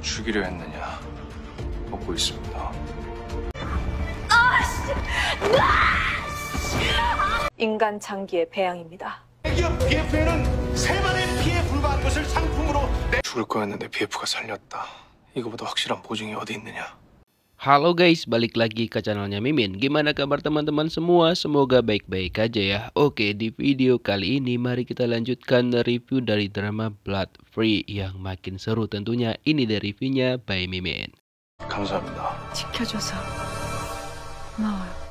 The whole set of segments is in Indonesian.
죽이려 했느냐 묻고 있습니다. 인간 장기의 배양입니다. 대기업 BF에는 세만의 피해 불과한 것을 상품으로 죽을 거였는데 BF가 살렸다. 이거보다 확실한 보증이 어디 있느냐. Halo guys, balik lagi ke channelnya Mimin. Gimana kabar teman-teman semua? Semoga baik-baik aja ya. Oke, di video kali ini mari kita lanjutkan review dari drama Blood Free yang makin seru tentunya. Ini dari reviewnya by Mimin. 감사합니다. 지켜줘서 고마워요.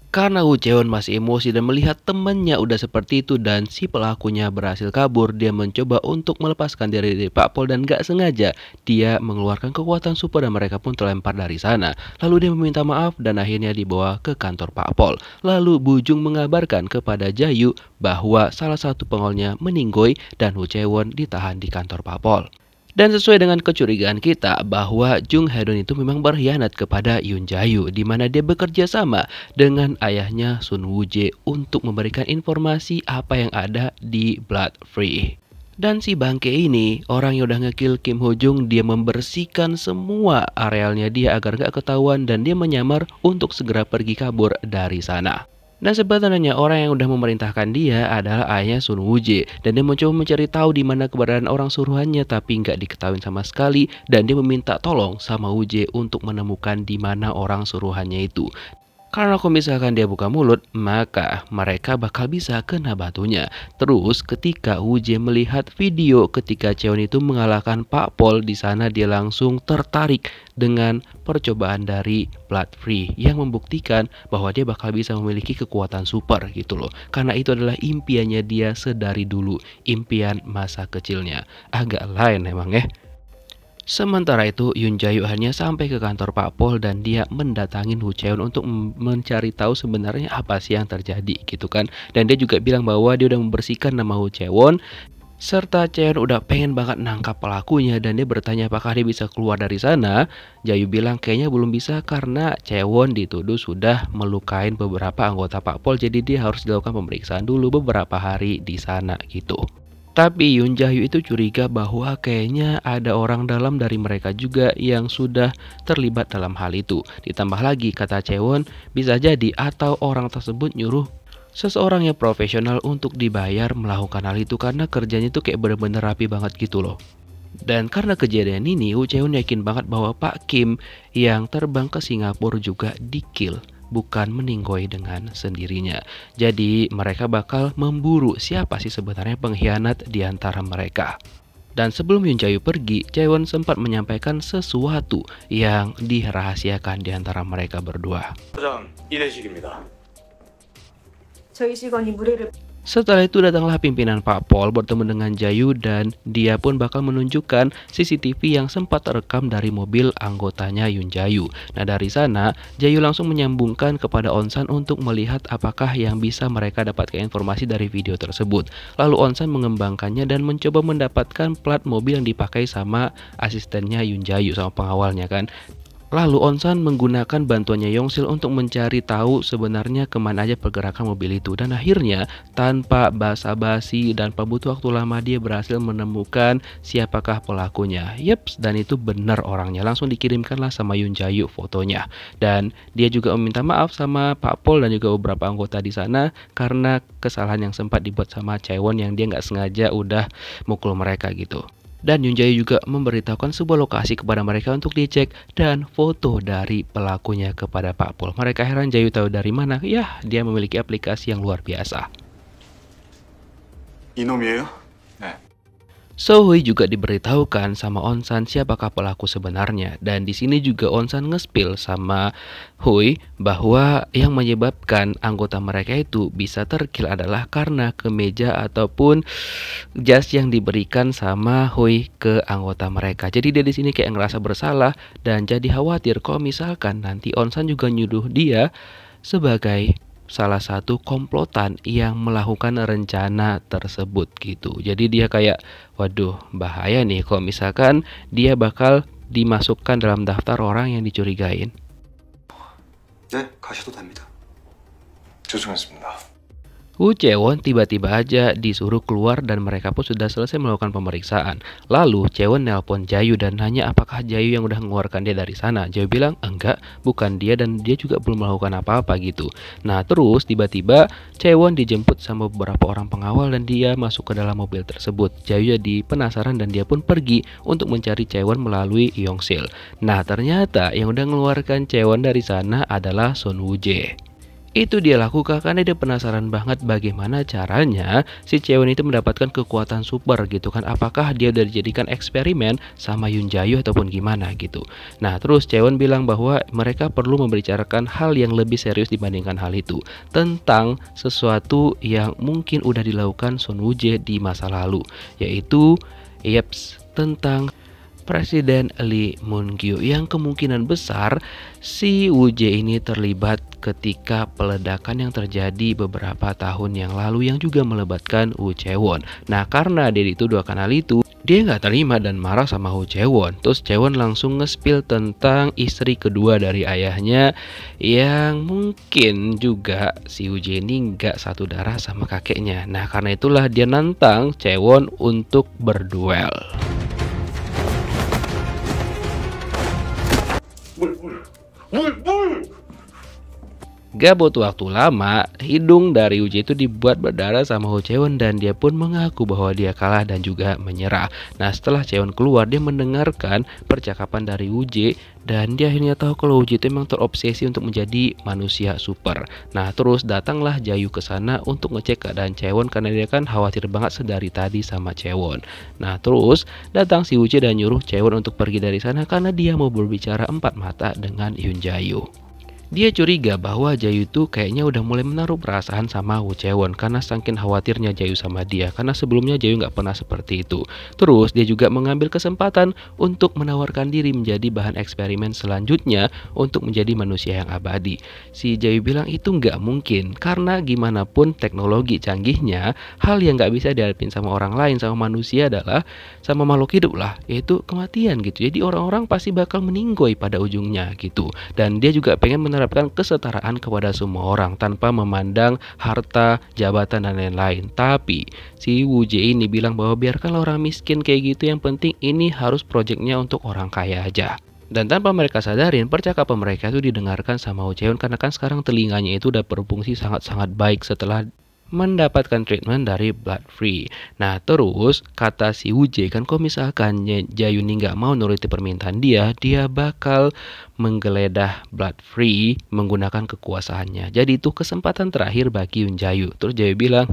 Karena Woo Chae-won masih emosi dan melihat temannya udah seperti itu dan si pelakunya berhasil kabur, dia mencoba untuk melepaskan diri dari Pak Pol dan gak sengaja dia mengeluarkan kekuatan super dan mereka pun terlempar dari sana. Lalu dia meminta maaf dan akhirnya dibawa ke kantor Pak Pol. Lalu Bujung mengabarkan kepada Jayu bahwa salah satu pengolnya meninggoy dan Woo Chae-won ditahan di kantor Pak Pol. Dan sesuai dengan kecurigaan kita bahwa Jung Hae-dun itu memang berkhianat kepada Yoon Jayu, di mana dia bekerja sama dengan ayahnya Sun Woo-jae untuk memberikan informasi apa yang ada di Blood Free. Dan si bangke ini, orang yang udah ngekill Kim Ho Jung, dia membersihkan semua arealnya dia agar gak ketahuan dan dia menyamar untuk segera pergi kabur dari sana. Dan sebenarnya orang yang udah memerintahkan dia adalah ayahnya Sun Woo-jae dan dia mencoba mencari tahu di mana keberadaan orang suruhannya tapi nggak diketahui sama sekali dan dia meminta tolong sama Woo-jae untuk menemukan di mana orang suruhannya itu. Karena kalau misalkan dia buka mulut, maka mereka bakal bisa kena batunya. Terus ketika Woo-jae melihat video ketika Chae-won itu mengalahkan Pak Pol, di sana dia langsung tertarik dengan percobaan dari Blood Free yang membuktikan bahwa dia bakal bisa memiliki kekuatan super gitu loh. Karena itu adalah impiannya dia sedari dulu, impian masa kecilnya. Agak lain emang ya. Sementara itu Yoon Jayu hanya sampai ke kantor Pak Pol dan dia mendatangin Woo Chae-won untuk mencari tahu sebenarnya apa sih yang terjadi gitu kan. Dan dia juga bilang bahwa dia udah membersihkan nama Woo Chae-won serta Chae-won udah pengen banget nangkap pelakunya dan dia bertanya apakah dia bisa keluar dari sana. Jayu bilang kayaknya belum bisa karena Chae-won dituduh sudah melukain beberapa anggota Pak Pol, jadi dia harus dilakukan pemeriksaan dulu beberapa hari di sana gitu. Tapi Yoon Jayu itu curiga bahwa kayaknya ada orang dalam dari mereka juga yang sudah terlibat dalam hal itu. Ditambah lagi kata Chae-won bisa jadi atau orang tersebut nyuruh seseorang yang profesional untuk dibayar melakukan hal itu karena kerjanya itu kayak bener-bener rapi banget gitu loh. Dan karena kejadian ini Woo Chae-won yakin banget bahwa Pak Kim yang terbang ke Singapura juga di-kill, bukan meninggoy dengan sendirinya. Jadi mereka bakal memburu siapa sih sebenarnya pengkhianat di antara mereka. Dan sebelum Yoon Jayu pergi, Chae-won sempat menyampaikan sesuatu yang dirahasiakan di antara mereka berdua. 부장 이내식입니다. 저희 직원이 무례를 Setelah itu datanglah pimpinan Pak Pol bertemu dengan Jayu dan dia pun bakal menunjukkan CCTV yang sempat terekam dari mobil anggotanya Yoon Jayu. Nah dari sana Jayu langsung menyambungkan kepada Onsan untuk melihat apakah yang bisa mereka dapatkan informasi dari video tersebut. Lalu Onsan mengembangkannya dan mencoba mendapatkan plat mobil yang dipakai sama asistennya Yoon Jayu, sama pengawalnya kan. Lalu Onsan menggunakan bantuannya Yongsil untuk mencari tahu sebenarnya kemana aja pergerakan mobil itu. Dan akhirnya tanpa basa-basi dan butuh waktu lama dia berhasil menemukan siapakah pelakunya. Yeps, dan itu benar orangnya. Langsung dikirimkanlah sama Yoon Jayu fotonya. Dan dia juga meminta maaf sama Pak Pol dan juga beberapa anggota di sana karena kesalahan yang sempat dibuat sama Chae-won yang dia nggak sengaja udah mukul mereka gitu. Dan Yoon Jayu juga memberitahukan sebuah lokasi kepada mereka untuk dicek dan foto dari pelakunya kepada Pak Pol. Mereka heran Jayu tahu dari mana. Ya, dia memiliki aplikasi yang luar biasa. 이놈이에요? 네. So-hui juga diberitahukan sama Onsan siapakah pelaku sebenarnya, dan di sini juga Onsan nge-spill sama Hui bahwa yang menyebabkan anggota mereka itu bisa terkill adalah karena kemeja ataupun jas yang diberikan sama Hui ke anggota mereka. Jadi dia di sini kayak ngerasa bersalah dan jadi khawatir kalau misalkan nanti Onsan juga nyuduh dia sebagai salah satu komplotan yang melakukan rencana tersebut gitu. Jadi dia kayak, waduh bahaya nih kalau misalkan dia bakal dimasukkan dalam daftar orang yang dicurigain. 네, 가셔도 됩니다. 죄송했습니다. Woo Jae-won tiba-tiba aja disuruh keluar dan mereka pun sudah selesai melakukan pemeriksaan. Lalu Jae-won nelpon Jayu dan nanya apakah Jayu yang udah mengeluarkan dia dari sana. Jayu bilang enggak, bukan dia dan dia juga belum melakukan apa-apa gitu. Nah terus tiba-tiba Jae-won dijemput sama beberapa orang pengawal dan dia masuk ke dalam mobil tersebut. Jayu jadi penasaran dan dia pun pergi untuk mencari Jae-won melalui Yongsil. Nah ternyata yang udah mengeluarkan Jae-won dari sana adalah Son Woo-jae. Itu dia lakukan karena dia penasaran banget bagaimana caranya si Jae-won itu mendapatkan kekuatan super gitu kan. Apakah dia udah dijadikan eksperimen sama Yoon Jae-yu ataupun gimana gitu. Nah terus Jae-won bilang bahwa mereka perlu membicarakan hal yang lebih serius dibandingkan hal itu. Tentang sesuatu yang mungkin udah dilakukan Son Woo-jae di masa lalu. Yaitu tentang Presiden Lee Moon-gyu yang kemungkinan besar si Woo-jae ini terlibat ketika peledakan yang terjadi beberapa tahun yang lalu yang juga melibatkan Woo Jae-won. Nah karena dia dituduh akan hal itu, dia nggak terima dan marah sama Woo Jae-won. Terus Jae-won langsung nge-spill tentang istri kedua dari ayahnya yang mungkin juga si Woo-jae ini nggak satu darah sama kakeknya. Nah karena itulah dia nantang Jae-won untuk berduel. Gak butuh waktu lama, hidung dari Woo-jae itu dibuat berdarah sama Woo Jae-won dan dia pun mengaku bahwa dia kalah dan juga menyerah. Nah setelah Jae-won keluar, dia mendengarkan percakapan dari Woo-jae dan dia akhirnya tahu kalau Woo-jae itu memang terobsesi untuk menjadi manusia super. Nah terus datanglah Jayu ke sana untuk ngecek keadaan Jae-won karena dia kan khawatir banget sedari tadi sama Jae-won. Nah terus datang si Woo-jae dan nyuruh Jae-won untuk pergi dari sana karena dia mau berbicara empat mata dengan Yoon Jae-yu. Dia curiga bahwa Jayu itu kayaknya udah mulai menaruh perasaan sama Woo Jae-won karena saking khawatirnya Jayu sama dia, karena sebelumnya Jayu nggak pernah seperti itu. Terus dia juga mengambil kesempatan untuk menawarkan diri menjadi bahan eksperimen selanjutnya untuk menjadi manusia yang abadi. Si Jayu bilang itu nggak mungkin karena gimana pun teknologi canggihnya, hal yang nggak bisa dihadapin sama orang lain, sama manusia adalah sama makhluk hidup lah, yaitu kematian gitu. Jadi orang-orang pasti bakal meninggoy pada ujungnya gitu. Dan dia juga pengen menerapkan kesetaraan kepada semua orang tanpa memandang harta, jabatan dan lain-lain. Tapi si Woo-jae ini bilang bahwa biarkanlah orang miskin kayak gitu, yang penting ini harus proyeknya untuk orang kaya aja. Dan tanpa mereka sadarin, percakapan mereka itu didengarkan sama Woo Jae-won karena kan sekarang telinganya itu udah berfungsi sangat-sangat baik setelah mendapatkan treatment dari blood free. Nah terus kata si Woo-jae kan kalau misalkan Jayu ini nggak mau nuruti permintaan dia bakal menggeledah blood free menggunakan kekuasaannya. Jadi itu kesempatan terakhir bagi Yoon Jae-yu. Terus Jayu bilang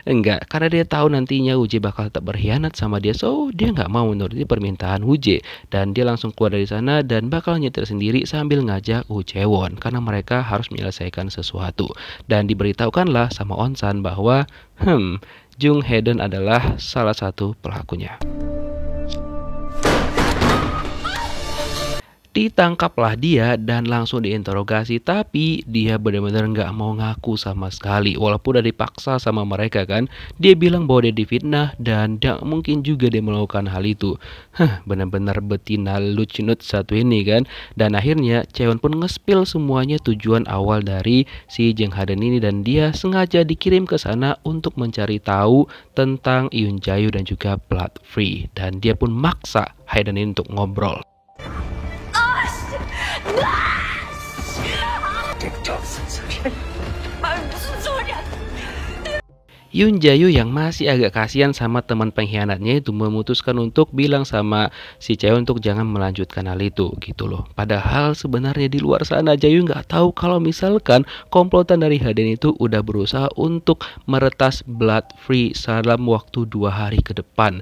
enggak, karena dia tahu nantinya Woo-jae bakal tetap berkhianat sama dia, so dia nggak mau menuruti permintaan Woo-jae dan dia langsung keluar dari sana dan bakal nyetir sendiri sambil ngajak Woo Jae-won karena mereka harus menyelesaikan sesuatu. Dan diberitahukanlah sama Onsan bahwa Jung Hae-deon adalah salah satu pelakunya. Ditangkaplah dia dan langsung diinterogasi, tapi dia benar-benar nggak mau ngaku sama sekali walaupun udah dipaksa sama mereka kan. Dia bilang bahwa dia difitnah dan gak mungkin juga dia melakukan hal itu. Benar-benar betina lucunut satu ini kan. Dan akhirnya Jae-won pun nge-spill semuanya tujuan awal dari si Jung Hae-deon ini dan dia sengaja dikirim ke sana untuk mencari tahu tentang Yoon Jae-yu dan juga blood free, dan dia pun maksa Hae-deon ini untuk ngobrol. Yoon Jae-yu yang masih agak kasihan sama teman pengkhianatnya itu memutuskan untuk bilang sama si Jae-won untuk jangan melanjutkan hal itu gitu loh. Padahal sebenarnya di luar sana Jae-won nggak tahu kalau misalkan komplotan dari Hae-deon itu udah berusaha untuk meretas blood free dalam waktu 2 hari ke depan.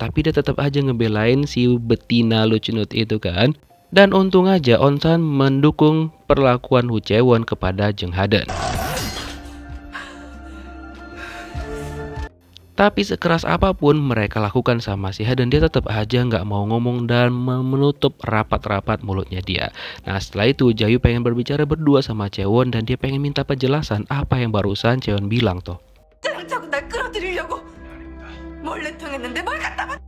Tapi dia tetap aja ngebelain si betina lucunut itu kan. Dan untung aja Onsan mendukung perlakuan Woo Jae-won kepada Jung Hae-deon. Tapi sekeras apapun mereka lakukan sama si Haden, dia tetap aja nggak mau ngomong dan menutup rapat-rapat mulutnya dia. Nah setelah itu Jayu pengen berbicara berdua sama Chaewon dan dia pengen minta penjelasan apa yang barusan Chaewon bilang toh. 자꾸 날 끌어들이려고 몰래 통했는데 뭘 갖다 봐.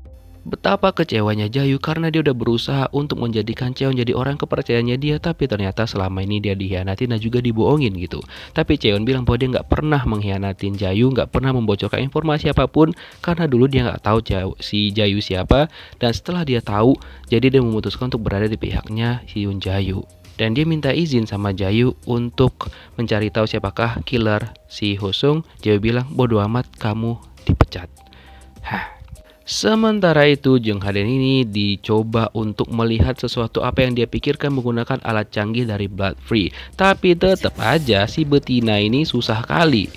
Betapa kecewanya Jayu karena dia udah berusaha untuk menjadikan Chaewon jadi orang kepercayaannya dia, tapi ternyata selama ini dia dikhianatin dan juga dibohongin gitu. Tapi Chaewon bilang bahwa dia nggak pernah mengkhianatin Jayu, nggak pernah membocorkan informasi apapun karena dulu dia nggak tahu si Jayu siapa, dan setelah dia tahu, jadi dia memutuskan untuk berada di pihaknya Hyun Jayu. Dan dia minta izin sama Jayu untuk mencari tahu siapakah killer si Hosung. Jayu bilang bodo amat, kamu dipecat. Sementara itu Jung Haden ini dicoba untuk melihat sesuatu apa yang dia pikirkan menggunakan alat canggih dari Blood Free. Tapi tetap aja si betina ini susah kali.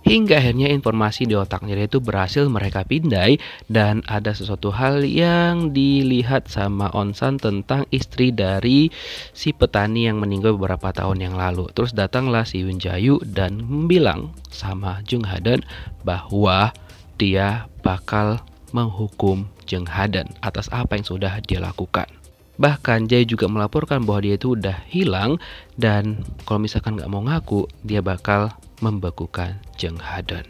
Hingga akhirnya informasi di otaknya itu berhasil mereka pindai dan ada sesuatu hal yang dilihat sama Onsan tentang istri dari si petani yang meninggal beberapa tahun yang lalu. Terus datanglah si Hyun Jayu dan bilang sama Jung Haden bahwa dia bakal menghukum Jung Haden atas apa yang sudah dia lakukan. Bahkan Jayu juga melaporkan bahwa dia itu udah hilang dan kalau misalkan nggak mau ngaku, dia bakal membekukan Jung Haden.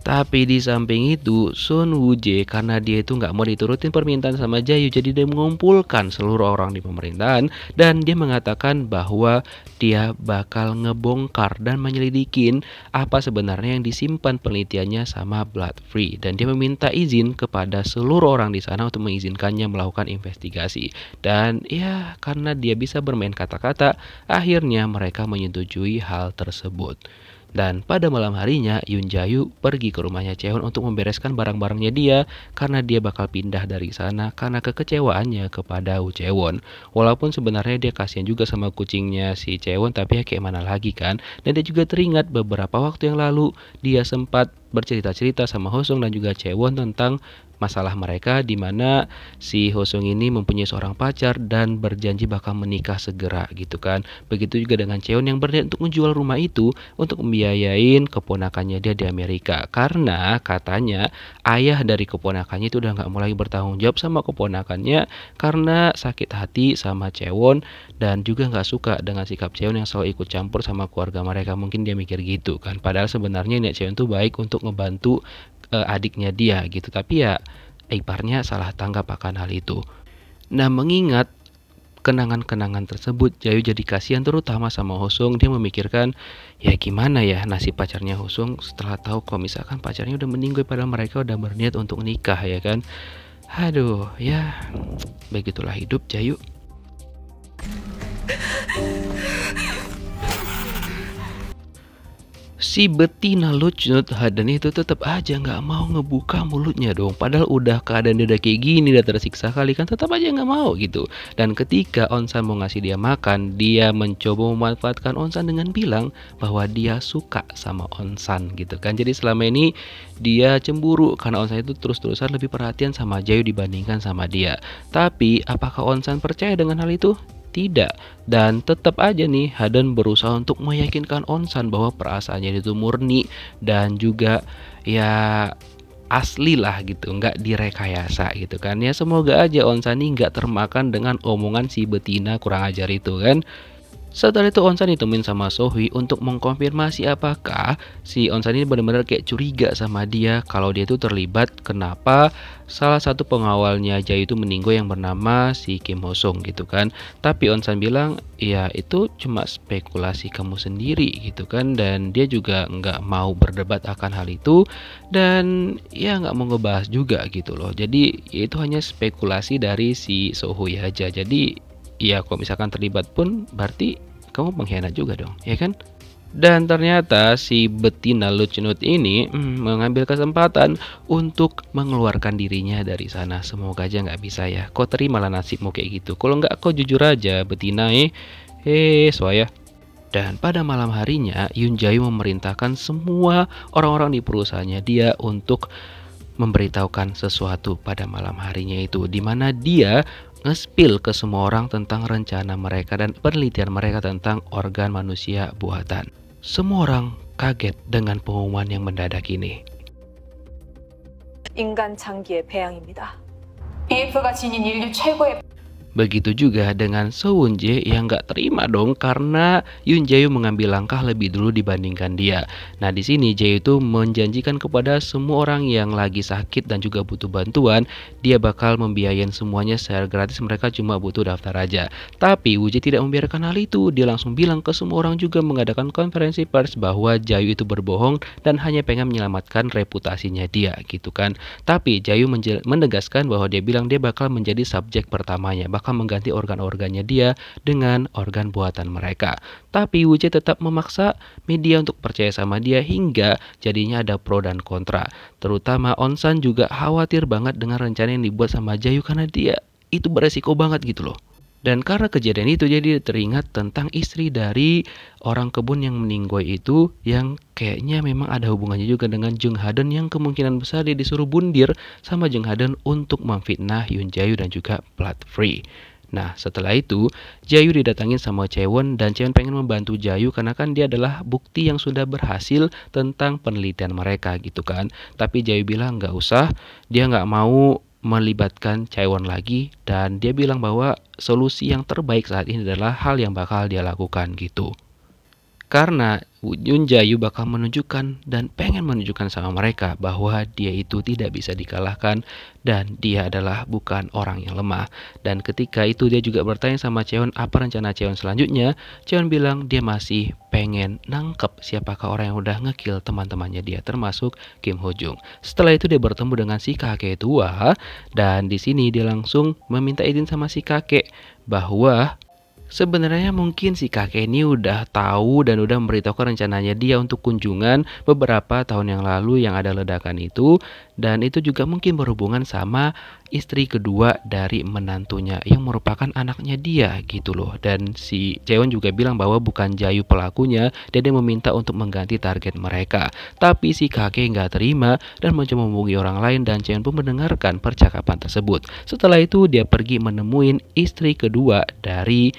Tapi di samping itu Sun Woo-jae karena dia itu nggak mau diturutin permintaan sama Jayu, jadi dia mengumpulkan seluruh orang di pemerintahan dan dia mengatakan bahwa dia bakal ngebongkar dan menyelidikin apa sebenarnya yang disimpan penelitiannya sama Blood Free, dan dia meminta izin kepada seluruh orang di sana untuk mengizinkannya melakukan investigasi. Dan ya karena dia bisa bermain kata-kata, akhirnya mereka menyetujui hal tersebut. Dan pada malam harinya Hyun Jayu pergi ke rumahnya Chaewon untuk membereskan barang-barangnya dia karena dia bakal pindah dari sana karena kekecewaannya kepada Chaewon. Walaupun sebenarnya dia kasihan juga sama kucingnya si Chaewon, tapi ya kayak mana lagi kan. Dan dia juga teringat beberapa waktu yang lalu dia sempat bercerita-cerita sama Hosung dan juga Chaewon tentang masalah mereka di mana si Hosung ini mempunyai seorang pacar dan berjanji bakal menikah segera gitu kan. Begitu juga dengan Chaewon yang berniat untuk menjual rumah itu untuk membiayain keponakannya dia di Amerika, karena katanya ayah dari keponakannya itu udah nggak mulai bertanggung jawab sama keponakannya karena sakit hati sama Chaewon dan juga nggak suka dengan sikap Chaewon yang selalu ikut campur sama keluarga mereka. Mungkin dia mikir gitu kan, padahal sebenarnya niat Chaewon tuh baik untuk ngebantu adiknya dia gitu, tapi ya iparnya salah tanggap akan hal itu. Nah mengingat kenangan-kenangan tersebut, Jayu jadi kasihan terutama sama Hosung. Dia memikirkan ya gimana ya nasib pacarnya Hosung setelah tahu kalau misalkan pacarnya udah meninggal padahal mereka udah berniat untuk nikah ya kan. Aduh ya begitulah hidup Jayu. Si betina Luchnut Haden itu tetap aja nggak mau ngebuka mulutnya dong. Padahal udah keadaan dia udah kayak gini, udah tersiksa kali kan, tetap aja nggak mau gitu. Dan ketika Onsan mau ngasih dia makan, dia mencoba memanfaatkan Onsan dengan bilang bahwa dia suka sama Onsan gitu kan. Jadi selama ini dia cemburu karena Onsan itu terus-terusan lebih perhatian sama Jayu dibandingkan sama dia. Tapi apakah Onsan percaya dengan hal itu? Tidak. Dan tetap aja nih Haden berusaha untuk meyakinkan Onsan bahwa perasaannya itu murni dan juga ya asli lah gitu, nggak direkayasa gitu kan. Ya semoga aja Onsan ini nggak termakan dengan omongan si betina kurang ajar itu kan. Setelah itu Onsan ditemuin sama Sohwi untuk mengkonfirmasi apakah si Onsan ini benar-benar kayak curiga sama dia kalau dia itu terlibat kenapa salah satu pengawalnya Jayu itu meninggal yang bernama si Kim Hosung gitu kan. Tapi Onsan bilang ya itu cuma spekulasi kamu sendiri gitu kan, dan dia juga nggak mau berdebat akan hal itu dan ya nggak mau ngebahas juga gitu loh. Jadi ya itu hanya spekulasi dari si Sohwi aja. Jadi ya kalau misalkan terlibat pun berarti kamu pengkhianat juga dong, ya kan? Dan ternyata si betina Luchnut ini mengambil kesempatan untuk mengeluarkan dirinya dari sana. Semoga aja nggak bisa ya. Kau terimalah nasibmu kayak gitu. Kalau nggak kau jujur aja betina soya. Dan pada malam harinya Hyun Jayu memerintahkan semua orang-orang di perusahaannya dia untuk memberitahukan sesuatu pada malam harinya itu, dimana dia nge-spill ke semua orang tentang rencana mereka dan penelitian mereka tentang organ manusia buatan. Semua orang kaget dengan pengumuman yang mendadak ini. 인간 장기의 배양입니다. BF가 지닌 인류 최고의 Begitu juga dengan Soo Won-jae yang nggak terima dong karena Yoon Jae-yu mengambil langkah lebih dulu dibandingkan dia. Nah di sini Jae itu menjanjikan kepada semua orang yang lagi sakit dan juga butuh bantuan, dia bakal membiayain semuanya secara gratis, mereka cuma butuh daftar aja. Tapi Woo Jae tidak membiarkan hal itu, dia langsung bilang ke semua orang juga mengadakan konferensi pers bahwa Jae-yu itu berbohong dan hanya pengen menyelamatkan reputasinya dia gitu kan. Tapi Jae-yu menegaskan bahwa dia bilang dia bakal menjadi subjek pertamanya, bakal mengganti organ-organnya dia dengan organ buatan mereka. Tapi Woo Jae tetap memaksa media untuk percaya sama dia hingga jadinya ada pro dan kontra. Terutama On-san juga khawatir banget dengan rencana yang dibuat sama Jae-yu karena dia itu beresiko banget gitu loh. Dan karena kejadian itu jadi teringat tentang istri dari orang kebun yang meninggoy itu yang kayaknya memang ada hubungannya juga dengan Jung Ha-deun yang kemungkinan besar dia disuruh bundir sama Jung Ha-deun untuk memfitnah Yoon Jae-yu dan juga Blood Free. Nah setelah itu Jae-yu didatangin sama Chaewon dan Chaewon pengen membantu Jae-yu karena kan dia adalah bukti yang sudah berhasil tentang penelitian mereka gitu kan. Tapi Jae-yu bilang nggak usah, dia nggak mau melibatkan Chaewon lagi dan dia bilang bahwa solusi yang terbaik saat ini adalah hal yang bakal dia lakukan gitu. Karena Yoon Jae-yu bakal menunjukkan dan pengen menunjukkan sama mereka bahwa dia itu tidak bisa dikalahkan dan dia adalah bukan orang yang lemah. Dan ketika itu dia juga bertanya sama Chaewon apa rencana Chaewon selanjutnya. Chaewon bilang dia masih pengen nangkep siapakah orang yang udah ngekill teman-temannya dia termasuk Kim Ho Jung. Setelah itu dia bertemu dengan si kakek tua dan di sini dia langsung meminta izin sama si kakek bahwa sebenarnya mungkin si kakek ini udah tahu dan udah memberitahukan rencananya dia untuk kunjungan beberapa tahun yang lalu yang ada ledakan itu. Dan itu juga mungkin berhubungan sama istri kedua dari menantunya yang merupakan anaknya dia gitu loh. Dan si Chaewon juga bilang bahwa bukan Jae-yu pelakunya dan dia meminta untuk mengganti target mereka. Tapi si kakek nggak terima dan mencoba menghubungi orang lain dan Chaewon pun mendengarkan percakapan tersebut. Setelah itu dia pergi menemuin istri kedua dari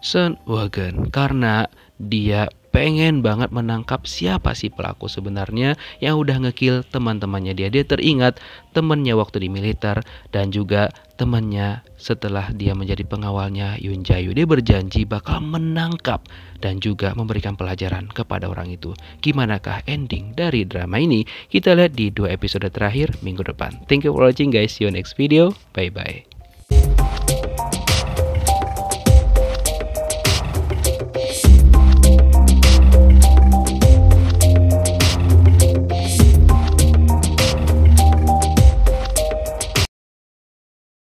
Sun Woo-geun karena dia pengen banget menangkap siapa sih pelaku sebenarnya yang udah ngekill teman-temannya dia. Dia teringat temennya waktu di militer dan juga temannya setelah dia menjadi pengawalnya Yoon Jae-yu. Dia berjanji bakal menangkap dan juga memberikan pelajaran kepada orang itu. Gimanakah ending dari drama ini? Kita lihat di 2 episode terakhir minggu depan. Thank you for watching guys. See you next video. Bye bye.